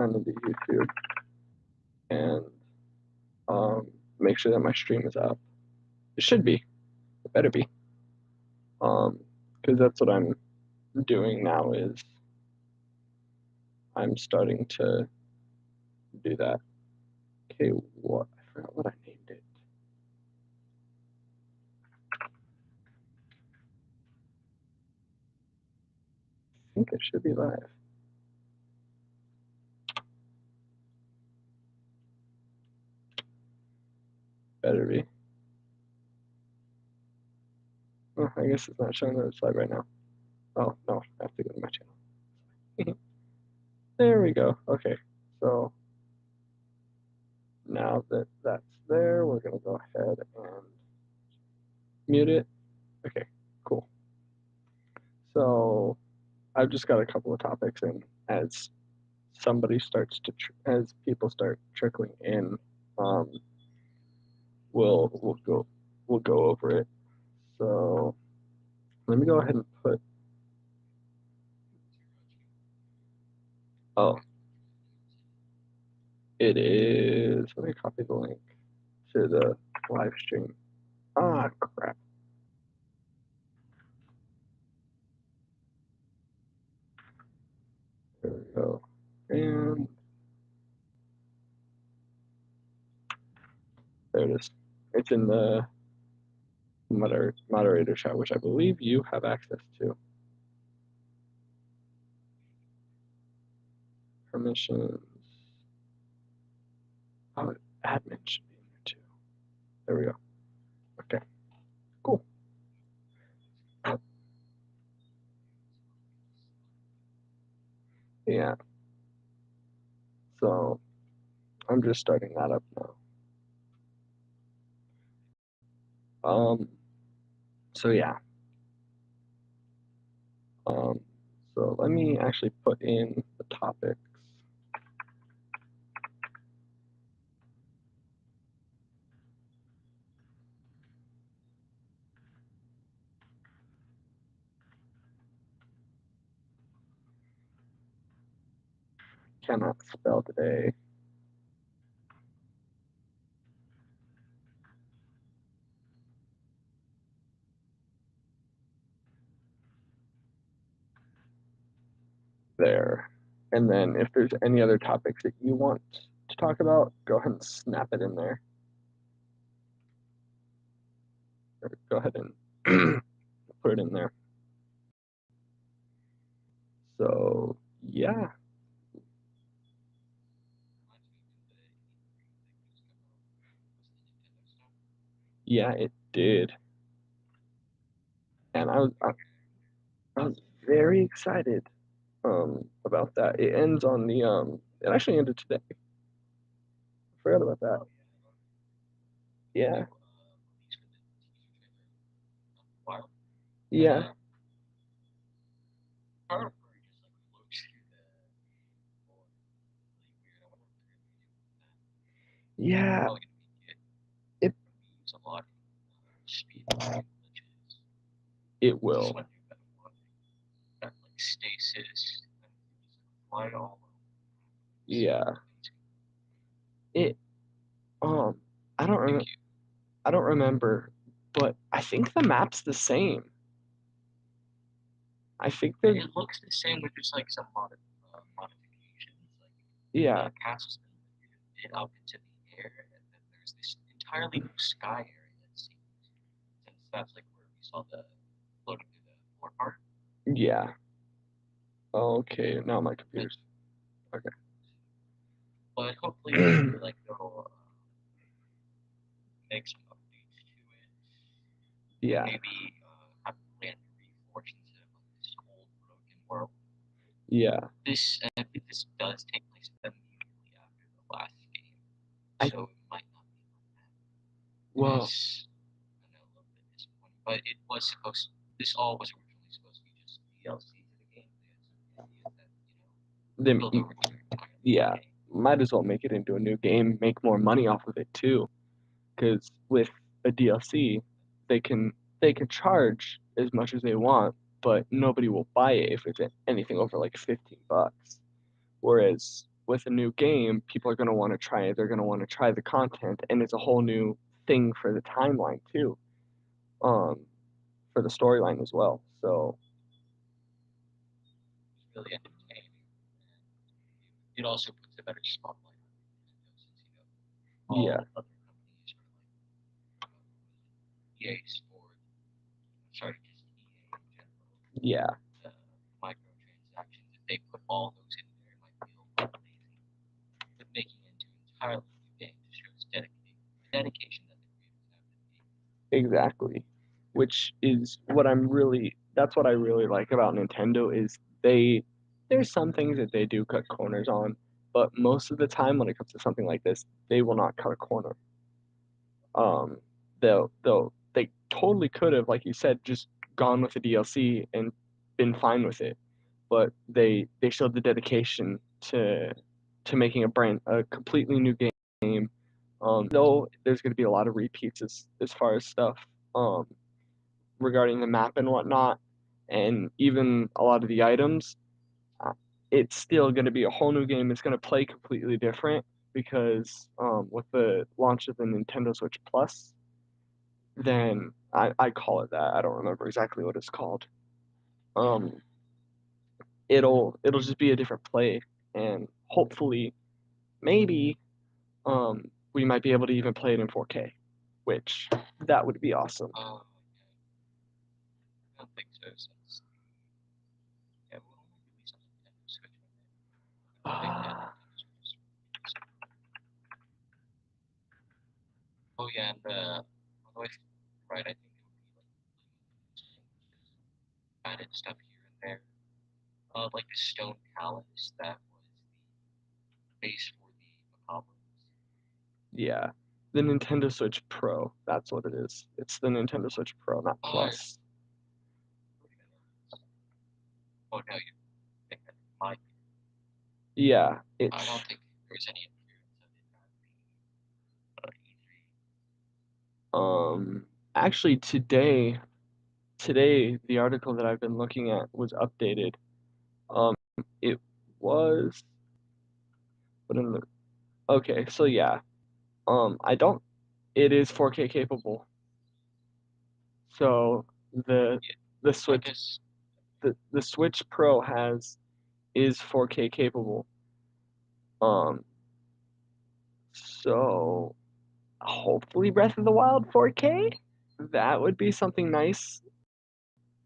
sign into YouTube and make sure that my stream is up. It should be. It better be. Because that's what I'm doing now is I'm starting to do that. Okay, what? I forgot what I named it. I think it should be live. Better be. Oh, I guess it's not showing that it's live right now. Oh, no, I have to go to my channel. There we go. Okay, so now that that's there, we're going to go ahead and mute it. Okay, cool. So I've just got a couple of topics, and as somebody starts to, as people start trickling in, we'll go over it. So let me go ahead and put. Oh, it is. Let me copy the link to the live stream. Ah, crap. There we go. And there it is. It's in the moderator chat, which I believe you have access to. Permissions. Oh, admin should be in there too. There we go. Okay, cool. Yeah. So I'm just starting that up now. So yeah. So let me actually put in the topics. Cannot spell today. There. And then if there's any other topics that you want to talk about, go ahead and snap it in there. Or go ahead and put it in there. So yeah. Yeah, it did. And I was very excited about that. It ends on the it actually ended today. I forgot about that. Yeah. Yeah. Yeah. It will. Yeah. It I don't remember, but I think the map's the same. I think that it looks the same with just like some modifications. Like yeah, the castle's been up into the air, and then there's this entirely new sky area. It seems, since that's like where we saw the floating through the floor part. Yeah. Okay, now my computer's okay. But hopefully, like they'll make some updates to it. Yeah. Maybe have land reforged instead of like this old broken world. Yeah. I think this does take place immediately after the last game, so it might not be like that. Well, it's, I know, a little bit disappointing, but it was supposed. This all was originally supposed to be just DLC to the game. They had some ideas that yeah, might as well make it into a new game, make more money off of it too, because with a DLC, they can charge as much as they want, but nobody will buy it if it's anything over like $15. Whereas with a new game, people are going to want to try it. They're going to want to try the content, and it's a whole new thing for the timeline too, um, for the storyline as well. So It's really entertaining. And it also puts a better spotlight on Nintendo since all yeah, other companies are like EA Sport, sorry, just EA in general. yeah, The microtransactions, if they put all those in there, it might feel a little lazy. But making it into an entirely new game just shows the dedication that the creators have to the game. exactly. Which is what that's what I really like about Nintendo is there's some things that they do cut corners on, but most of the time when it comes to something like this, they will not cut a corner. Um, they totally could have, like you said, just gone with the DLC and been fine with it, but they showed the dedication to making a completely new game. Though there's going to be a lot of repeats as far as stuff um regarding the map and whatnot, and even a lot of the items, uh, it's still going to be a whole new game. It's going to play completely different because with the launch of the Nintendo Switch Plus, then I call it that. I don't remember exactly what it's called. Um, it'll just be a different play, and hopefully, maybe we might be able to even play it in 4K, which that would be awesome. Yeah. I don't think so since yeah, we'll only release on Nintendo Switch when I think that Nintendo Switch is oh yeah, and on the way right, I think it would be like added stuff here and there. Like the stone palace that was the base for the Macabre. Yeah, the Nintendo Switch Pro. That's what it is. It's the Nintendo Switch Pro, not Oh, Plus. oh no, you think that might Yeah, I it's don't think there's any appearance of it at the E3. um actually today the article that I've been looking at was updated. Um it was what in the okay, so yeah. I don't it is 4K capable. So the Yeah, the I Switch guess the Switch Pro has is 4K capable. Um so hopefully Breath of the Wild 4K. That would be something nice.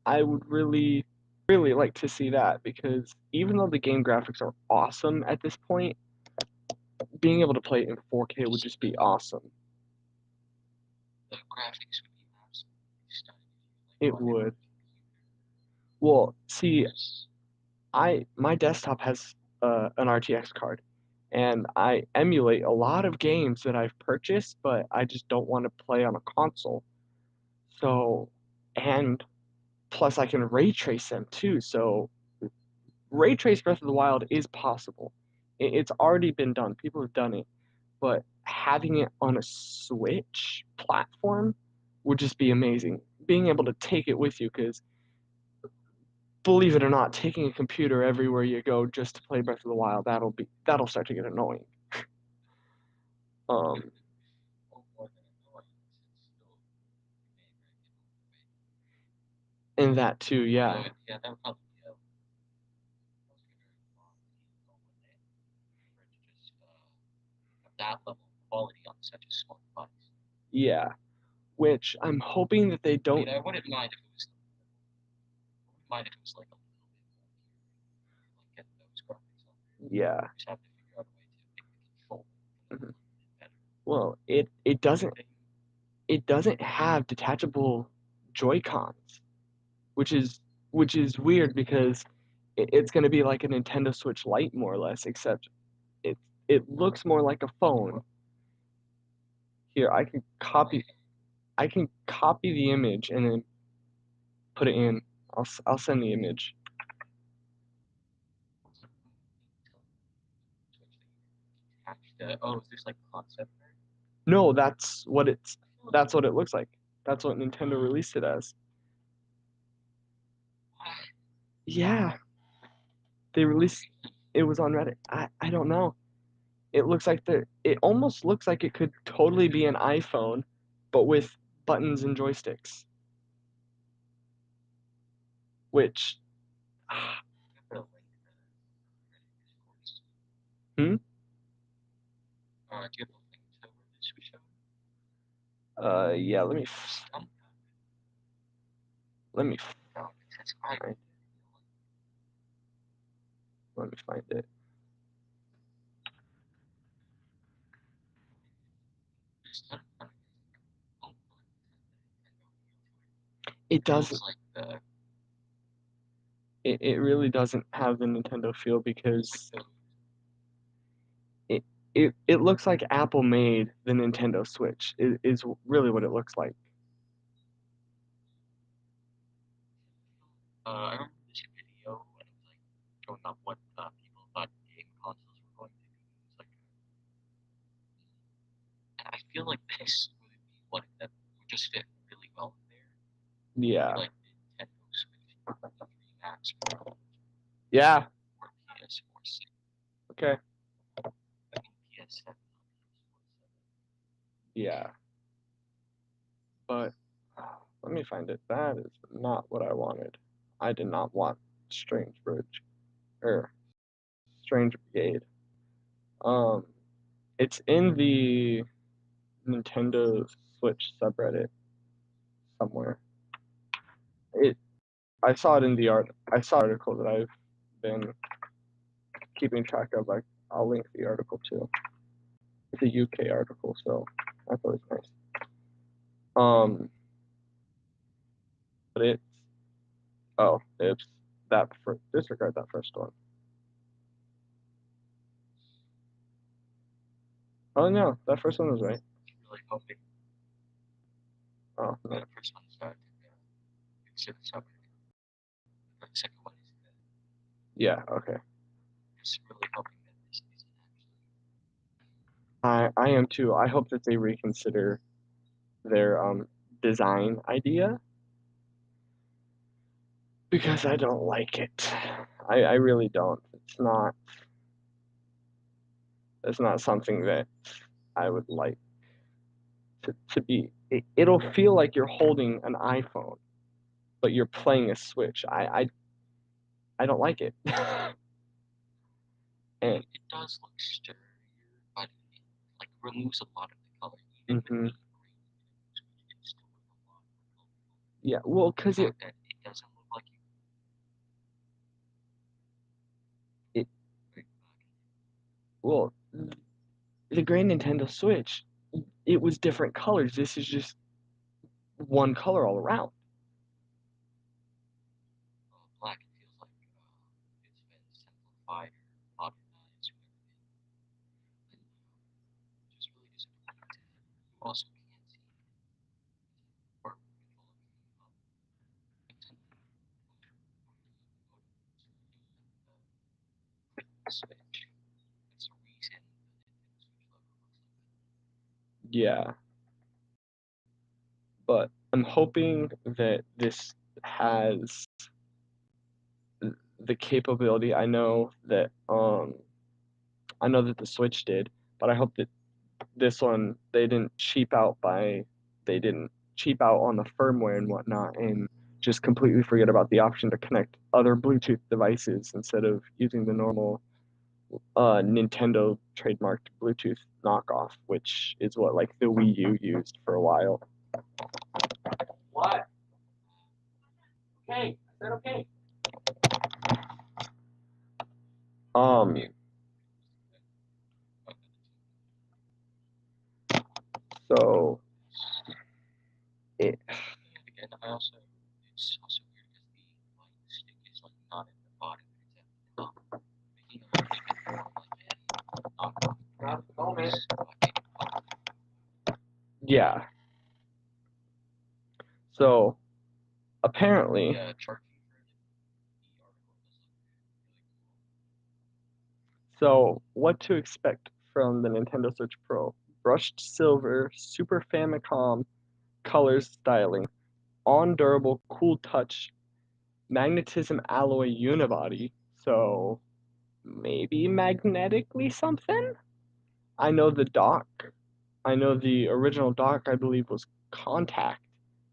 I would really like to see that because even though the game graphics are awesome at this point, being able to play it in 4K would just just be awesome. the graphics would be absolutely stunning if you It like run it on would. a computer. Well, see, Just I my desktop has an RTX card, and I emulate a lot of games that I've purchased, but I just don't want to play on a console. So, and plus I can ray trace them too. So ray trace Breath of the Wild is possible. It's already been done. People have done it, but having it on a Switch platform would just be amazing. Being able to take it with you, because believe it or not, taking a computer everywhere you go just to play Breath of the Wild, that'll start to get annoying. Um, more than annoying since still remain very capable of it. and that too, yeah, So yeah, that would probably be a very long deal one day for it to just have that level of quality on such a small device. yeah. Which I'm hoping that they I mean, don't. I wouldn't mind if it was like a little bit bulkier, like get those graphics on there. Yeah. You just have to figure out a way to make the control a Mhm. little bit better. Well, it doesn't have detachable Joy Cons, which is weird because it's going to be like a Nintendo Switch Lite more or less, except it it looks more like a phone. Here, I can copy the image and then put it in. I'll send the image. Oh, is this like concept art? No, that's what it looks like. That's what Nintendo released it as. What? Yeah, they released It was on Reddit. I don't know. It almost looks like it could totally be an iPhone, but with buttons and joysticks. Which The link discourse. Hmm? Do you have a link to where this was shown? Yeah, let me Um, let me no, it says I. find let me find it. There's not a It It feels doesn't like the it really doesn't have the Nintendo feel because the it looks like Apple made the Nintendo Switch. Is really what it looks like. I remember this video when it was like showing up what people thought game consoles were going to be. It was like, and I feel like this would be one that would just fit really well in there. Yeah. Like Nintendo Switch 3 Max Yeah. or PS4 6. Okay. I mean PS7. Yeah. But let me find it. That is not what I wanted. I did not want Strange Bridge or Strange Brigade. Um, it's in the Nintendo Switch subreddit somewhere. It I saw it in the art. I saw an article that I've been keeping track of. I'll link the article too. It's a UK article, so I thought it was nice. But it's that disregard that first one. Oh no, that first one was right. Really hoping Oh no. the first one started consider something. The second one is Yeah. Okay. just really hoping that this isn't I am too. I hope that they reconsider their design idea because I don't like it. I really don't. It's not something that I would like to be. It'll feel like you're holding an iPhone, but you're playing a Switch. I don't like it. And it does look sturdier, but it like removes a lot of the color. Even with the green, it's still a lot more colorful. Yeah, well, because it doesn't look like it well, the gray Nintendo Switch, it was different colors. This is just one color all around. black. It feels like it's been simplified or modernized or everything. Just really disappointing. You also can't see or control the Switch. That's the reason the Nintendo Switch logo looks like that. Yeah, but I'm hoping that this has the capability. I know that the Switch did, but I hope that this one they didn't cheap out on the firmware and whatnot and just completely forget about the option to connect other Bluetooth devices instead of using the normal Nintendo trademarked Bluetooth knockoff, which is what like the Wii U used for a while. What? Okay, I said okay. Um. So it. Again, it's also weird because the light stick is like not at the bottom, it's at the top, making it look even more like a knockoff. Not at the moment. Yeah. So apparently, the charging for the article does look really cool. so what to expect from the Nintendo Switch Pro? Brushed silver, Super Famicom colors styling, on durable, cool touch, magnetism alloy unibody. So maybe magnetically something. I know the dock. I know the original dock, I believe, was contact.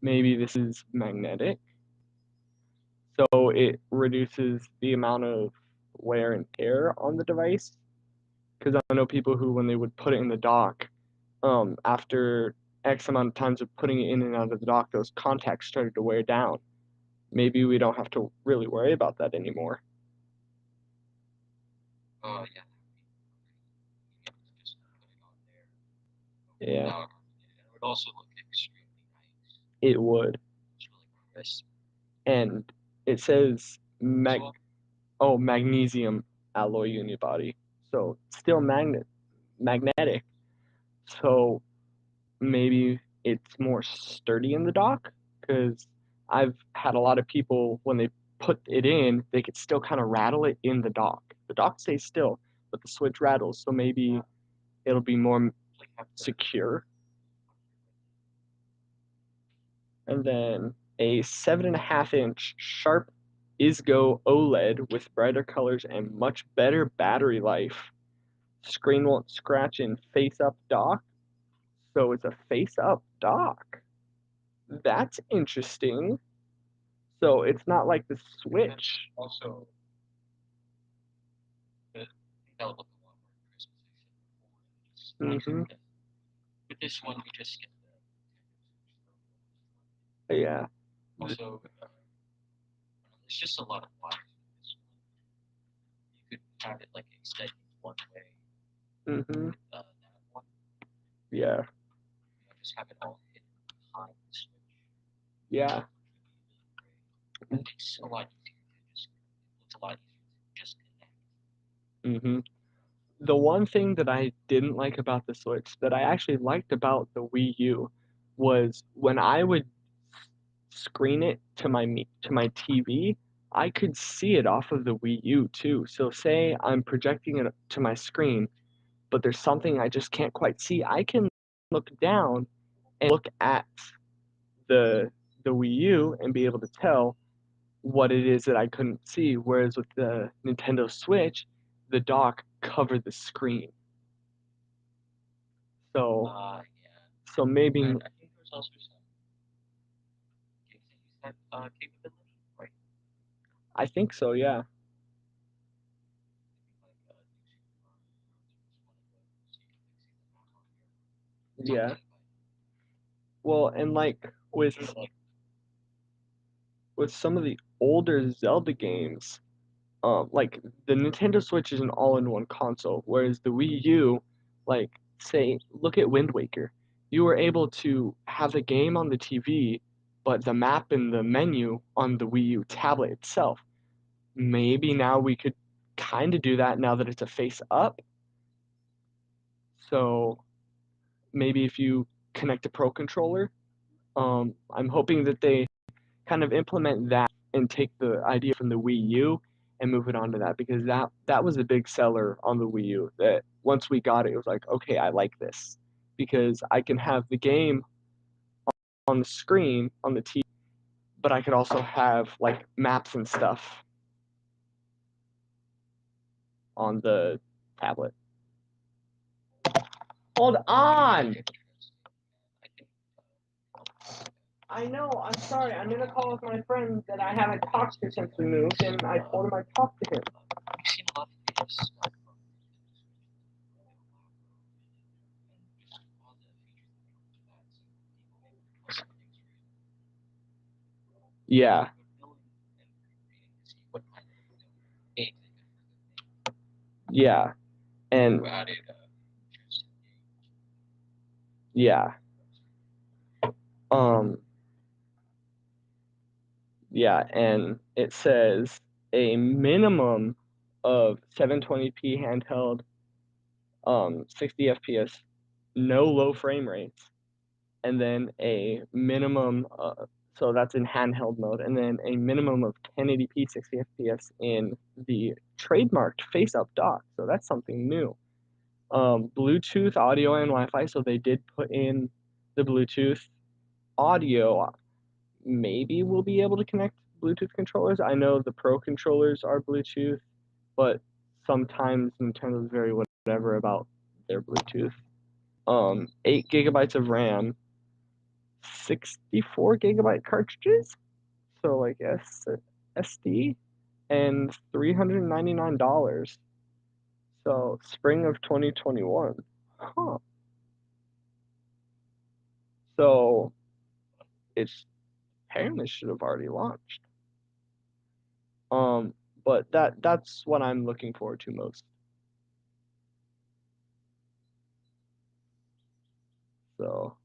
Maybe this is magnetic. So it reduces the amount of wear and tear on the device. Because I know people who, when they would put it in the dock, after X amount of times of putting it in and out of the dock, those contacts started to wear down. Maybe we don't have to really worry about that anymore. Yeah. You can just put it on there. Yeah. Without, it would also look extremely nice. It would. It's really crisp. And it says So, magnesium alloy unibody. So still magnetic. So maybe it's more sturdy in the dock because I've had a lot of people when they put it in, they could still kind of rattle it in the dock. The dock stays still, but the switch rattles. So maybe it'll be more secure. And then a 7.5-inch sharp ISGO OLED with brighter colors and much better battery life. Screen won't scratch in face up dock. So it's a face up dock. That's interesting. So it's not like the Switch. also, that'll look a lot more crisp Mm-hmm. with this one, you just get Yeah. also, it's just a lot of wires with this one. You could have it like extending one way. Mm-hmm. That one. Yeah. Just have it all hidden behind the switch. Yeah. It's a lot easier to just. It's a lot easier to just connect. Mm-hmm. The one thing that I didn't like about the Switch that I actually liked about the Wii U was when I would screen it to my TV, I could see it off of the Wii U too. So say I'm projecting it to my screen, but there's something I just can't quite see. I can look down and look at the the Wii U and be able to tell what it is that I couldn't see. Whereas with the Nintendo Switch, the dock covered the screen. So Yeah. so maybe And I think there's also some games that use that capability, right? I think so, yeah. Yeah. Well, and like with some of the older Zelda games, like the Nintendo Switch is an all-in-one console, whereas the Wii U, like say, look at Wind Waker. You were able to have the game on the TV, but the map and the menu on the Wii U tablet itself. Maybe now we could kind of do that now that it's a face up. So maybe if you connect a Pro controller, I'm hoping that they kind of implement that and take the idea from the Wii U and move it on to that because that was a big seller on the Wii U. That once we got it, it was like, okay, I like this because I can have the game on the screen on the TV, but I could also have like maps and stuff on the tablet. Hold on. I know. I'm sorry. I'm in a call with my friend that I haven't talked to since we moved, and I told him I'd talk to him. I've seen a lot of videos Yeah, yeah, and yeah, um, yeah, and it says a minimum of 720p handheld, 60 FPS, no low frame rates, and then a minimum, so that's in handheld mode, and then a minimum of 1080p 60 FPS in the trademarked face-up dock. So that's something new. Bluetooth audio and Wi-Fi. So they did put in the Bluetooth audio. Maybe we'll be able to connect Bluetooth controllers. I know the Pro controllers are Bluetooth, but sometimes Nintendo's very whatever about their Bluetooth. 8 GB of RAM, 64 GB cartridges, so like SD, and $399. So spring of 2021. Huh. So it's apparently should have already launched. But that's what I'm looking forward to most. So